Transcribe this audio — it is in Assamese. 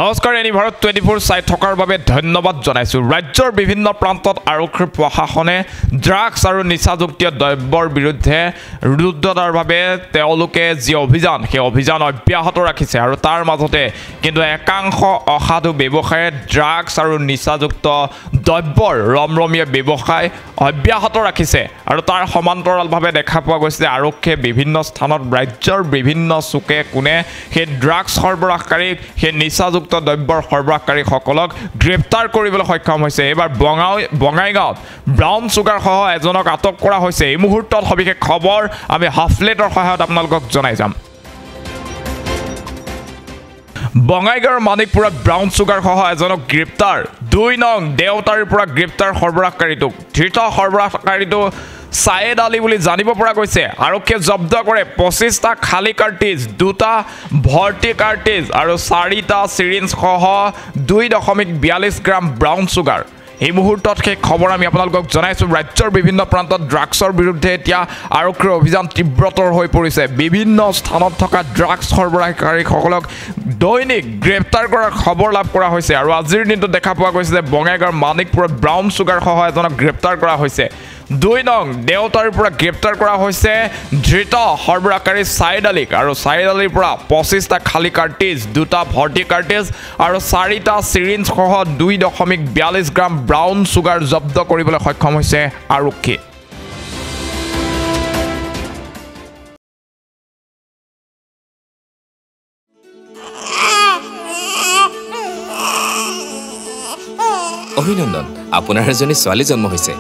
নমস্কাৰ এনি ভাৰত 24 চাই থকাৰ বাবে ধন্যবাদ জনাইছো ৰাজ্যৰ বিভিন্ন প্ৰান্তত আৰক্ষী প্ৰশাসনে ড্ৰাগছ আৰু নিচাযুক্ত দ্ৰব্যৰ বিৰুদ্ধে ৰুদ্ধতাৰ বাবে তেওঁলোকে যি অভিযান সেই অভিযান অব্যাহত ৰাখিছে আৰু তাৰ মাজতে কিন্তু একাংশ অসাধু ব্যৱসায়ী ড্ৰাগছ আৰু নিচাযুক্ত দ্ৰব্যৰ ৰমৰমীয়া ব্যৱসায় অব্যাহত ৰাখিছে আৰু তাৰ সমান্তৰালভাৱে দেখা পোৱা গৈছে আৰক্ষীয়ে বিভিন্ন স্থানত ৰাজ্যৰ বিভিন্ন চুকে কোণে সেই ড্ৰাগছ সৰবৰাহকাৰী সেই নিচাযুক্ত দ্ৰব্যৰ সৰবৰাহকাৰীসকলক গ্ৰেপ্তাৰ কৰিবলৈ সক্ষম হৈছে এবাৰ বঙাইগাঁৱত ব্ৰাউন চুগাৰ সহ এজনক আটক কৰা হৈছে এই মুহূৰ্তত সবিশেষ খবৰ আমি হাফলেটৰ সহায়ত আপোনালোকক জনাই যাম বঙাইগাঁৱৰ মানিকপুৰত ব্ৰাউন চুগাৰ সহ এজনক গ্ৰেপ্তাৰ 2 নং দেওতাৰীৰ পৰা গ্ৰেপ্তাৰ সৰবৰাহকাৰীটোক ধৃত সৰবৰাহকাৰীটো সায়েদ আলী বুলি জানিব পৰা গৈছে আৰক্ষীয়ে জব্দ কৰে 25টা খালি কাৰ্টিজ 2টা ভৰ্তি কাৰ্টিজ আৰু 4টা সিৰিঞ্জ সহ 2.42 গ্ৰাম ব্ৰাউন চুগাৰ এই মুহূৰ্তত সেই খবৰ আমি আপোনালোকক জনাইছো ৰাজ্যৰ বিভিন্ন প্ৰান্তত ড্ৰাগছৰ বিৰুদ্ধে এতিয়া আৰক্ষীৰ অভিযান তীব্ৰতৰ হৈ পৰিছে বিভিন্ন স্থানত থকা ড্ৰাগছ সৰবৰাহকাৰীসকলক দৈনিক গ্ৰেপ্তাৰ কৰাৰ খবৰ লাভ কৰা হৈছে আৰু আজিৰ দিনটো দেখা পোৱা গৈছে যে বঙাইগাঁৱৰ মানিকপুৰত ব্ৰাউন চুগাৰ সহ এজনক গ্ৰেপ্তাৰ কৰা হৈছে 2 নং দেওতাৰীৰ পৰা গ্ৰেপ্তাৰ কৰা হৈছে ধৃত সৰবৰাহকাৰী সায়েদ আলীক আৰু সায়েদ আলীৰ পৰা 25টা খালি কাৰ্টিজ 2টা ভৰ্তি কাৰ্টিজ আৰু 4টা সিৰিঞ্জ সহ 2.42 গ্ৰাম ব্ৰাউন চুগাৰ জব্দ কৰিবলৈ সক্ষম হৈছে আৰক্ষী অভিনন্দন আপোনাৰ এজনী ছোৱালী জন্ম হৈছে